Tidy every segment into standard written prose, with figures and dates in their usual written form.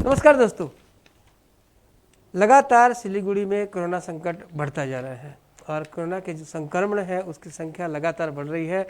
नमस्कार दोस्तों, लगातार सिलीगुड़ी में कोरोना संकट बढ़ता जा रहा है और कोरोना के जो संक्रमण है उसकी संख्या लगातार बढ़ रही है।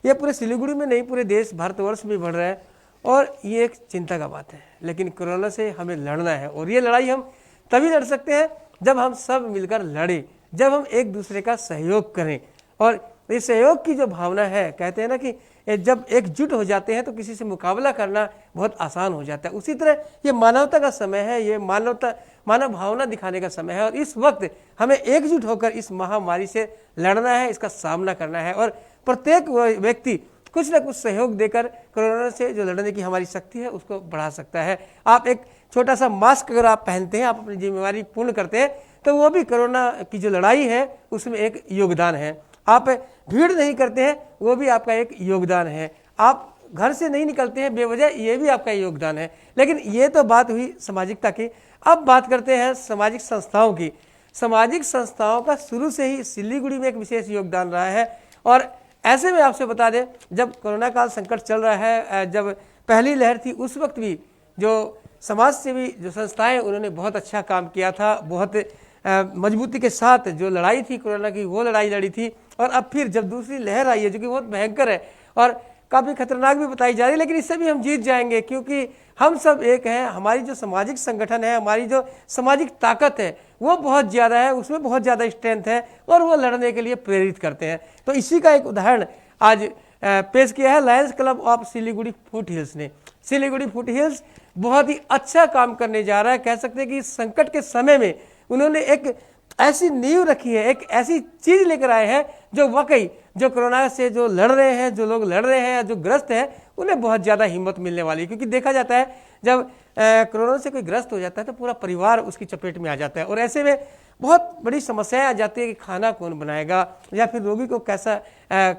ये पूरे सिलीगुड़ी में नहीं, पूरे देश भारतवर्ष में बढ़ रहा है और ये एक चिंता का बात है। लेकिन कोरोना से हमें लड़ना है और ये लड़ाई हम तभी लड़ सकते हैं जब हम सब मिलकर लड़ें, जब हम एक दूसरे का सहयोग करें। और ये सहयोग की जो भावना है, कहते हैं ना कि जब एकजुट हो जाते हैं तो किसी से मुकाबला करना बहुत आसान हो जाता है। उसी तरह ये मानवता का समय है, ये मानव भावना दिखाने का समय है और इस वक्त हमें एकजुट होकर इस महामारी से लड़ना है, इसका सामना करना है। और प्रत्येक व्यक्ति कुछ ना कुछ सहयोग देकर कोरोना से जो लड़ने की हमारी शक्ति है उसको बढ़ा सकता है। आप एक छोटा सा मास्क अगर आप पहनते हैं, आप अपनी जिम्मेवारी पूर्ण करते हैं, तो वो भी कोरोना की जो लड़ाई है उसमें एक योगदान है। आप भीड़ नहीं करते हैं, वो भी आपका एक योगदान है। आप घर से नहीं निकलते हैं बेवजह, ये भी आपका योगदान है। लेकिन ये तो बात हुई सामाजिकता की। अब बात करते हैं सामाजिक संस्थाओं की। सामाजिक संस्थाओं का शुरू से ही सिलीगुड़ी में एक विशेष योगदान रहा है। और ऐसे में आपसे बता दें, जब कोरोना काल संकट चल रहा है, जब पहली लहर थी, उस वक्त भी जो समाज सेवी जो संस्थाएं, उन्होंने बहुत अच्छा काम किया था। बहुत मजबूती के साथ जो लड़ाई थी कोरोना की, वो लड़ाई लड़ी थी। और अब फिर जब दूसरी लहर आई है जो कि बहुत भयंकर है और काफ़ी खतरनाक भी बताई जा रही है, लेकिन इससे भी हम जीत जाएंगे क्योंकि हम सब एक हैं। हमारी जो सामाजिक संगठन है, हमारी जो सामाजिक ताकत है वो बहुत ज़्यादा है, उसमें बहुत ज़्यादा स्ट्रेंथ है और वो लड़ने के लिए प्रेरित करते हैं। तो इसी का एक उदाहरण आज पेश किया है Lions club of Siliguri foot hills ने। सिलीगुड़ी फुट हिल्स बहुत ही अच्छा काम करने जा रहा है। कह सकते हैं कि इस संकट के समय में उन्होंने एक ऐसी नींव रखी है, एक ऐसी चीज लेकर आए हैं जो वाकई जो कोरोना से जो लड़ रहे हैं, जो लोग लड़ रहे हैं, जो ग्रस्त है, उन्हें बहुत ज़्यादा हिम्मत मिलने वाली है। क्योंकि देखा जाता है जब कोरोना से कोई ग्रस्त हो जाता है तो पूरा परिवार उसकी चपेट में आ जाता है और ऐसे में बहुत बड़ी समस्याएं आ जाती है कि खाना कौन बनाएगा या फिर रोगी को कैसा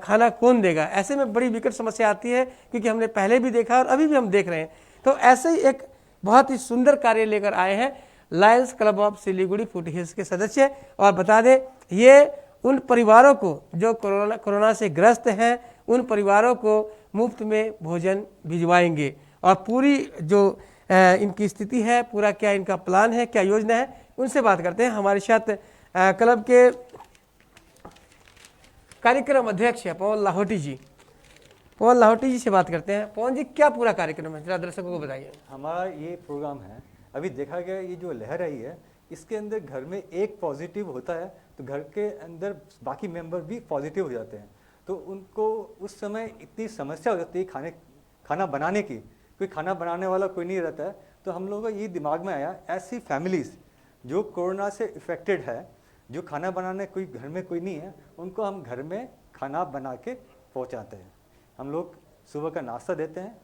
खाना कौन देगा। ऐसे में बड़ी विकट समस्या आती है, क्योंकि हमने पहले भी देखा और अभी भी हम देख रहे हैं। तो ऐसे ही एक बहुत ही सुंदर कार्य लेकर आए हैं Lions club of Siliguri foot hills के सदस्य। और बता दें, ये उन परिवारों को जो कोरोना से ग्रस्त हैं, उन परिवारों को मुफ्त में भोजन भिजवाएंगे। और पूरी जो इनकी स्थिति है, पूरा क्या इनका प्लान है, क्या योजना है, उनसे बात करते हैं। हमारे साथ क्लब के कार्यक्रम अध्यक्ष है पवन लाहौटी जी। पवन लाहौटी जी से बात करते हैं। पवन जी, क्या पूरा कार्यक्रम है, जरा दर्शकों को बताइए। हमारा ये प्रोग्राम है, अभी देखा गया ये जो लहर आई है, इसके अंदर घर में एक पॉजिटिव होता है तो घर के अंदर बाकी मेंबर भी पॉजिटिव हो जाते हैं। तो उनको उस समय इतनी समस्या हो जाती है खाना बनाने की, कोई खाना बनाने वाला कोई नहीं रहता है। तो हम लोगों का ये दिमाग में आया, ऐसी फैमिलीज़ जो कोरोना से इफ़ेक्टेड है, जो खाना बनाने कोई घर में कोई नहीं है, उनको हम घर में खाना बना के पहुँचाते हैं। हम लोग सुबह का नाश्ता देते हैं,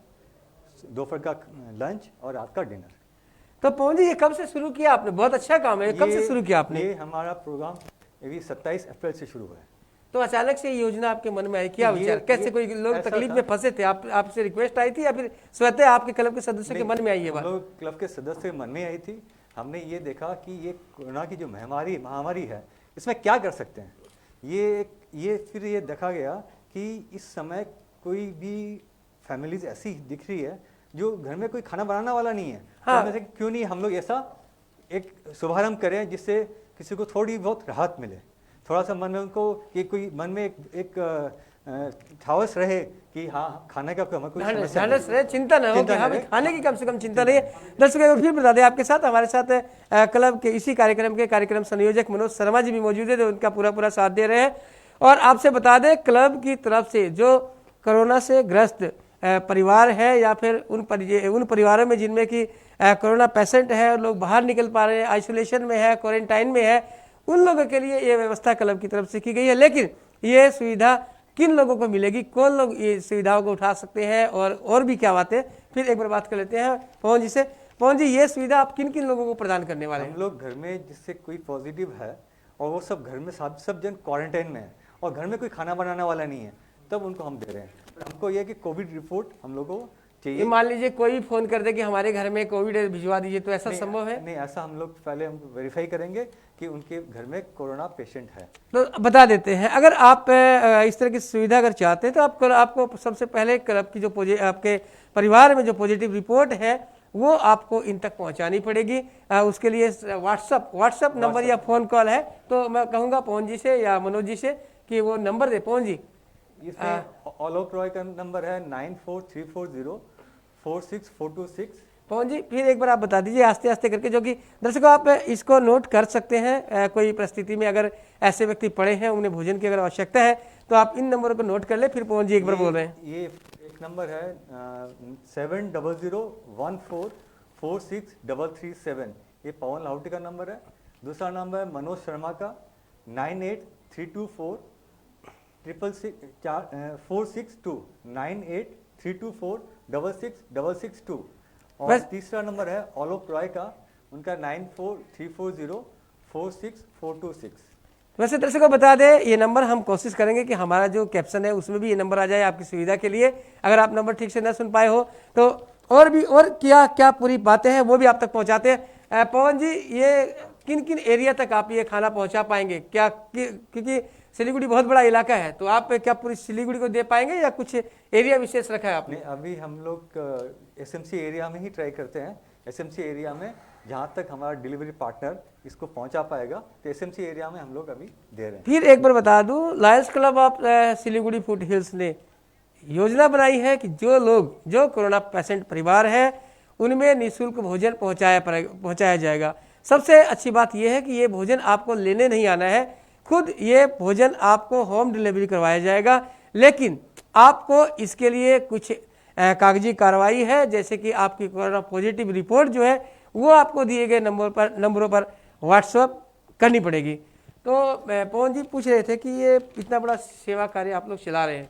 दोपहर का लंच और रात का डिनर। तो पवन जी, ये कब से शुरू किया आपने? बहुत अच्छा काम है। कब से शुरू किया आपने? ये हमारा प्रोग्राम अभी 27 अप्रैल से शुरू हुआ है। तो अचानक से ये योजना आपके मन में आई, क्या विचार, कैसे? कोई लोग तकलीफ में फंसे थे, आपसे रिक्वेस्ट आई थी या फिर स्वतः आपके क्लब के सदस्य के मन में आई ये बात? लोग क्लब के सदस्य के मन में आई थी। हमने ये देखा कि ये कोरोना की जो महामारी है, इसमें क्या कर सकते हैं। फिर ये देखा गया कि इस समय कोई भी फैमिलीज ऐसी दिख रही है जो घर में कोई खाना बनाने वाला नहीं है। हाँ। तो क्यों नहीं हम लोग ऐसा एक शुभारंभ करें जिससे किसी को थोड़ी बहुत राहत मिले, थोड़ा सा मन में उनको कि कोई मन में एक ठावस रहे कि हाँ, खाने का हमें कोई समस्या रहे, चिंता न हो कि हाँ खाने की कम से कम चिंता नहीं है। दर्शक एक बार फिर बता दें, आपके साथ हमारे साथ क्लब के इसी कार्यक्रम संयोजक मनोज शर्मा जी भी मौजूद है, जो उनका पूरा साथ दे रहे हैं। और आपसे बता दें, क्लब की तरफ से जो कोरोना से ग्रस्त परिवार है या फिर उन परिवारों में जिनमें कि कोरोना पेशेंट है और लोग बाहर निकल पा रहे हैं, आइसोलेशन में है, क्वारंटाइन में है, उन लोगों के लिए ये व्यवस्था क्लब की तरफ से की गई है। लेकिन ये सुविधा किन लोगों को मिलेगी, कौन लोग ये सुविधाओं को उठा सकते हैं और भी क्या बातें, फिर एक बार बात कर लेते हैं पवन जी से। पवन जी, ये सुविधा आप किन किन लोगों को प्रदान करने वाले हैं? हम लोग घर में जिससे कोई पॉजिटिव है और वो सब घर में सब जन क्वारंटाइन में है और घर में कोई खाना बनाने वाला नहीं है, तब उनको हम दे रहे हैं। हमको ये कि कोविड रिपोर्ट हम लोगों को चाहिए। मान लीजिए कोई फोन कर दे कि हमारे घर में कोविड भिजवा दीजिए, तो ऐसा संभव है? नहीं, ऐसा हम लोग पहले हम वेरीफाई करेंगे कि उनके घर में कोरोना पेशेंट है। तो बता देते हैं, अगर आप इस तरह की सुविधा अगर चाहते हैं तो आपको सबसे पहले क्लब की जो आपके परिवार में जो पॉजिटिव रिपोर्ट है वो आपको इन तक पहुंचानी पड़ेगी। उसके लिए व्हाट्सअप नंबर या फ़ोन कॉल है, तो मैं कहूँगा पवन जी से या मनोज जी से कि वो नंबर दे। पवन जी, ऑलोक रॉय का नंबर है 9434046426। पवन जी फिर एक बार आप बता दीजिए आस्ते आस्ते करके, जो कि दर्शकों आप इसको नोट कर सकते हैं। कोई परिस्थिति में अगर ऐसे व्यक्ति पड़े हैं, उन्हें भोजन की अगर आवश्यकता है, तो आप इन नंबरों को नोट कर ले। फिर पवन जी एक बार बोल रहे हैं। ये एक नंबर है 7001446337, ये पवन लाहौटी का नंबर है। दूसरा नंबर है मनोज शर्मा का 98324662 9832466662। और तीसरा नंबर है ऑलोक रॉय का, उनका 9434046426। वैसे दर्शकों बता दें, ये नंबर हम कोशिश करेंगे कि हमारा जो कैप्शन है उसमें भी ये नंबर आ जाए आपकी सुविधा के लिए। अगर आप नंबर ठीक से न सुन पाए हो तो और क्या क्या पूरी बातें हैं वो भी आप तक पहुंचाते हैं। पवन जी, ये किन किन एरिया तक आप ये खाना पहुंचा पाएंगे क्या? क्योंकि सिलीगुड़ी बहुत बड़ा इलाका है, तो आप क्या पूरी सिलीगुड़ी को दे पाएंगे या कुछ एरिया विशेष रखा है आपने? अभी हम लोग एसएमसी एरिया में ही ट्राई करते हैं। एसएमसी एरिया में जहाँ तक हमारा डिलीवरी पार्टनर इसको पहुँचा पाएगा, तो एसएमसी एरिया में हम लोग अभी दे रहे हैं। फिर एक बार बता दूं, Lions club of Siliguri food hills ने योजना बनाई है कि जो कोरोना पेशेंट परिवार है उनमें निःशुल्क भोजन पहुंचाया जाएगा। सबसे अच्छी बात यह है कि ये भोजन आपको लेने नहीं आना है, खुद ये भोजन आपको होम डिलीवरी करवाया जाएगा। लेकिन आपको इसके लिए कुछ कागजी कार्रवाई है, जैसे कि आपकी कोरोना पॉजिटिव रिपोर्ट जो है वो आपको दिए गए नंबरों पर व्हाट्सएप करनी पड़ेगी। तो पवन जी पूछ रहे थे कि ये इतना बड़ा सेवा कार्य आप लोग चला रहे हैं,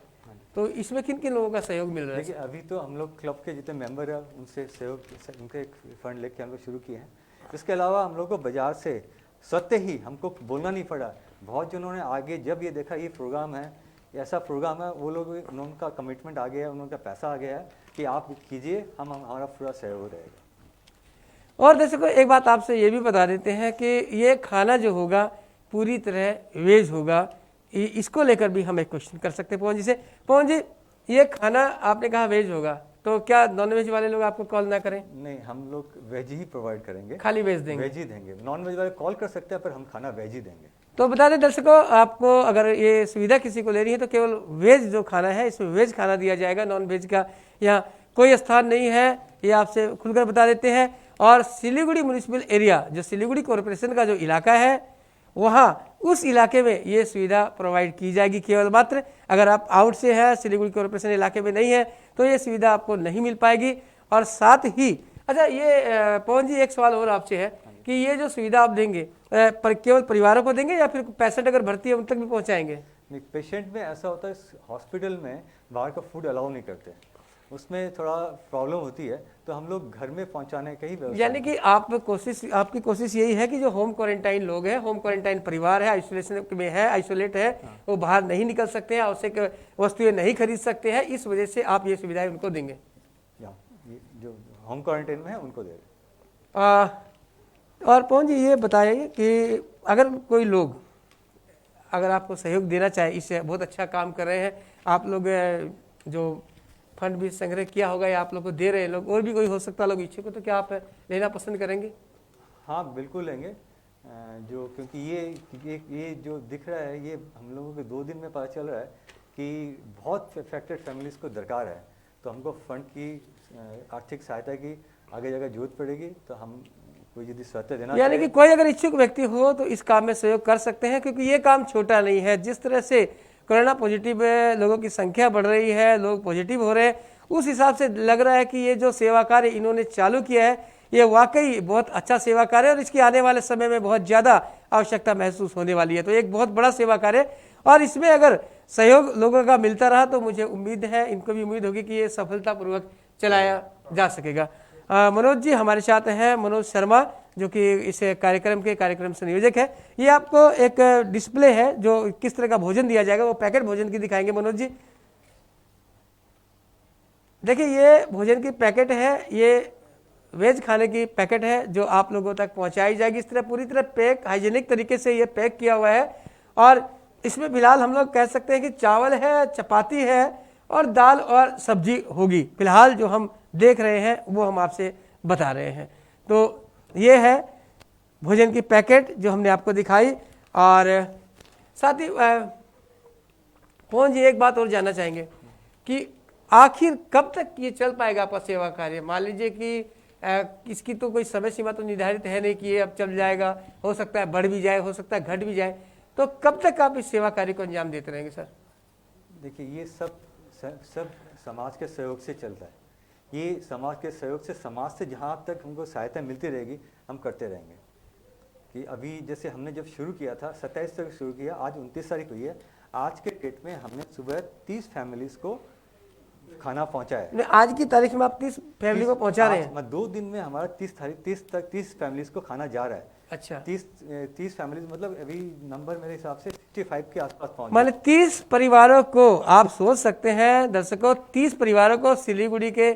तो इसमें किन किन लोगों का सहयोग मिल रहा है? देखिए, अभी तो हम लोग क्लब के जितने मेंबर हैं उनसे सहयोग, उनके फंड लेके हम लोग शुरू किए हैं। इसके अलावा हम लोग को बाजार से स्वतः ही हमको बोलना नहीं पड़ा। बहुत जिन्होंने आगे जब ये देखा ये प्रोग्राम है, ऐसा प्रोग्राम है, वो लोग उनका कमिटमेंट आ गया है, उनका पैसा आ गया है कि आप कीजिए, हमारा पूरा सहयोग रहेगा। और दर्शकों एक बात आपसे ये भी बता देते हैं कि ये खाना जो होगा पूरी तरह वेज होगा। इसको लेकर भी हम एक क्वेश्चन कर सकते हैं पवन जी से। पवन जी, ये खाना आपने कहा वेज होगा, तो क्या नॉन वेज वाले लोग आपको कॉल ना करें? नहीं, हम लोग वेज ही प्रोवाइड करेंगे, खाली वेज देंगे? वेज ही देंगे। नॉन वेज वाले कॉल कर सकते हैं, पर हम खाना वेज ही देंगे। तो बता दें दर्शकों, आपको अगर ये सुविधा किसी को लेनी है तो केवल वेज जो खाना है, इसमें वेज खाना दिया जाएगा, नॉन वेज का यहाँ कोई स्थान नहीं है, ये आपसे खुलकर बता देते हैं। और सिलीगुड़ी म्यूनिसिपल एरिया, जो सिलीगुड़ी कॉरपोरेशन का जो इलाका है, वहाँ उस इलाके में ये सुविधा प्रोवाइड की जाएगी केवल मात्र। अगर आप आउट से हैं, सिलीगुड़ी कॉरपोरेशन इलाके में नहीं है, तो ये सुविधा आपको नहीं मिल पाएगी। और साथ ही अच्छा, ये पवन जी एक सवाल और आपसे है कि ये जो सुविधा आप देंगे केवल परिवारों को देंगे या फिर पेशेंट अगर भर्ती है उन तक भी पहुँचाएंगे? नहीं, पेशेंट में ऐसा होता है, हॉस्पिटल में बाहर का फूड अलाउ नहीं करते, उसमें थोड़ा प्रॉब्लम होती है, तो हम लोग घर में पहुंचाने का ही व्यवस्था। यानी कि आपकी कोशिश यही है कि जो होम क्वारंटाइन लोग हैं, होम क्वारंटाइन परिवार है, आइसोलेशन में है, आइसोलेट है, वो बाहर नहीं निकल सकते हैं, आवश्यक वस्तुएं नहीं खरीद सकते हैं, इस वजह से आप ये सुविधाएं उनको देंगे। जो होम क्वारंटाइन में है उनको दे रहे। और पवन जी ये बताइए कि अगर कोई लोग अगर आपको सहयोग देना चाहे, इससे बहुत अच्छा काम कर रहे हैं आप लोग, जो फंड भी संग्रह किया होगा या आप लोग को दे रहे हैं लोग, और भी कोई हो सकता है लोग इच्छुक हो, तो क्या आप लेना पसंद करेंगे? हाँ, बिल्कुल लेंगे। जो क्योंकि ये जो दिख रहा है, ये हम लोगों को 2 दिन में पता चल रहा है कि बहुत अफेक्टेड फैमिलीज़ को दरकार है, तो हमको फंड की आर्थिक सहायता की आगे जगह जरूरत पड़ेगी, तो हम कोई यदि सहायता देना, यानी कि कोई अगर इच्छुक व्यक्ति हो तो इस काम में सहयोग कर सकते हैं, क्योंकि ये काम छोटा नहीं है। जिस तरह से कोरोना पॉजिटिव लोगों की संख्या बढ़ रही है, लोग पॉजिटिव हो रहे हैं, उस हिसाब से लग रहा है कि ये जो सेवा कार्य इन्होंने चालू किया है, ये वाकई बहुत अच्छा सेवा कार्य है और इसकी आने वाले समय में बहुत ज़्यादा आवश्यकता महसूस होने वाली है। तो एक बहुत बड़ा सेवा कार्य, और इसमें अगर सहयोग लोगों का मिलता रहा तो मुझे उम्मीद है, इनको भी उम्मीद होगी कि ये सफलतापूर्वक चलाया जा सकेगा। मनोज जी हमारे साथ हैं, मनोज शर्मा, जो कि इस कार्यक्रम संयोजक है। ये आपको एक डिस्प्ले है जो किस तरह का भोजन दिया जाएगा, वो पैकेट भोजन की दिखाएंगे मनोज जी। देखिए, ये भोजन की पैकेट है, ये वेज खाने की पैकेट है जो आप लोगों तक पहुंचाई जाएगी। इस तरह पूरी तरह पैक, हाइजीनिक तरीके से ये पैक किया हुआ है। और इसमें फिलहाल हम लोग कह सकते हैं कि चावल है, चपाती है और दाल और सब्जी होगी। फिलहाल जो हम देख रहे हैं वो हम आपसे बता रहे हैं। तो ये है भोजन की पैकेट जो हमने आपको दिखाई। और साथ ही पवन जी एक बात और जानना चाहेंगे कि आखिर कब तक ये चल पाएगा आपका सेवा कार्य? मान लीजिए कि इसकी तो कोई समय सीमा तो निर्धारित है नहीं कि ये अब चल जाएगा, हो सकता है बढ़ भी जाए, हो सकता है घट भी जाए, तो कब तक आप इस सेवा कार्य को अंजाम देते रहेंगे सर? देखिए, ये सब समाज के सहयोग से चलता है। ये समाज के सहयोग से, समाज से जहाँ तक हमको सहायता मिलती रहेगी हम करते रहेंगे। कि अभी जैसे हमने जब शुरू किया था 27 तक शुरू किया, आज 29 तारीख हुई है। आज के डेट में हमने सुबह 30 फैमिलीज को खाना पहुंचाया है। आज की तारीख में आप 30 फैमिली को पहुंचा रहे हैं? 2 दिन में हमारा 30 फैमिलीज को खाना जा रहा है। अच्छा, 30 फैमिलीज मतलब अभी नंबर मेरे हिसाब से 65 के आसपास पहुंच मान 30 परिवारों को, आप सोच सकते हैं दर्शकों, 30 परिवारों को, सिलीगुड़ी के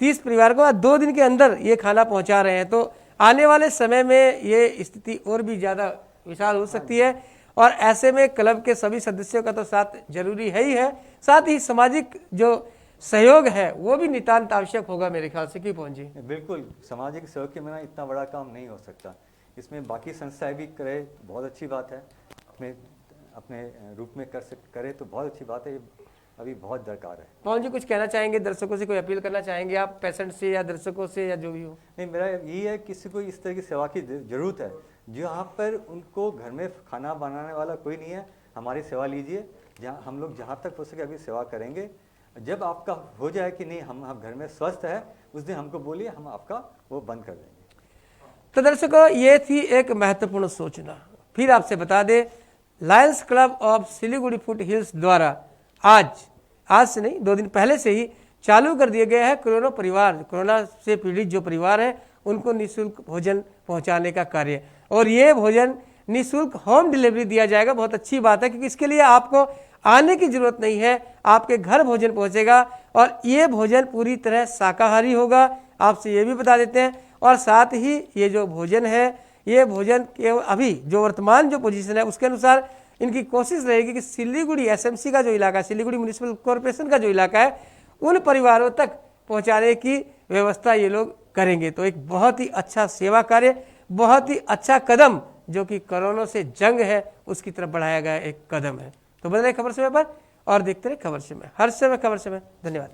30 परिवारों को 2 दिन के अंदर ये खाना पहुंचा रहे हैं। तो आने वाले समय में ये स्थिति और भी ज़्यादा विशाल हो सकती है, और ऐसे में क्लब के सभी सदस्यों का तो साथ जरूरी है ही है, साथ ही सामाजिक जो सहयोग है वो भी नितांत आवश्यक होगा मेरे ख्याल से। क्यों पवन जी? बिल्कुल, सामाजिक सहयोग के बिना इतना बड़ा काम नहीं हो सकता। इसमें बाकी संस्थाएं भी करे, बहुत अच्छी बात है। अपने अपने रूप में करे तो बहुत अच्छी बात है। ये अभी बहुत दरकार है। पवन जी कुछ कहना चाहेंगे दर्शकों से, कोई अपील करना चाहेंगे आप पेशेंट से या दर्शकों से या जो भी हो? नहीं, मेरा यही है, किसी को इस तरह की सेवा की जरूरत है जहाँ पर उनको घर में खाना बनाने वाला कोई नहीं है, हमारी सेवा लीजिए। जहाँ हम लोग जहाँ तक हो सके अभी सेवा करेंगे। जब आपका हो जाए कि नहीं हम घर में स्वस्थ है, उस दिन हमको बोलिए, हम आपका वो बंद कर देंगे। तो दर्शकों, ये थी एक महत्वपूर्ण सूचना। फिर आपसे बता दें, Lions club of Siliguri foot hills द्वारा आज से नहीं 2 दिन पहले से ही चालू कर दिए गए हैं कोरोना से पीड़ित जो परिवार है उनको निःशुल्क भोजन पहुंचाने का कार्य। और ये भोजन निःशुल्क होम डिलीवरी दिया जाएगा। बहुत अच्छी बात है, क्योंकि इसके लिए आपको आने की जरूरत नहीं है, आपके घर भोजन पहुंचेगा। और ये भोजन पूरी तरह शाकाहारी होगा, आपसे ये भी बता देते हैं। और साथ ही ये जो भोजन है, ये भोजन केवल अभी जो वर्तमान जो पोजीशन है उसके अनुसार इनकी कोशिश रहेगी कि सिलीगुड़ी एसएमसी का जो इलाका है, सिलीगुड़ी म्युनिसिपल कॉरपोरेशन का जो इलाका है, उन परिवारों तक पहुंचाने की व्यवस्था ये लोग करेंगे। तो एक बहुत ही अच्छा सेवा कार्य, बहुत ही अच्छा कदम जो कि कोरोना से जंग है उसकी तरफ बढ़ाया गया एक कदम है। तो बने रहे खबर समय पर और देखते रहे खबर समय, हर समय खबर समय। धन्यवाद।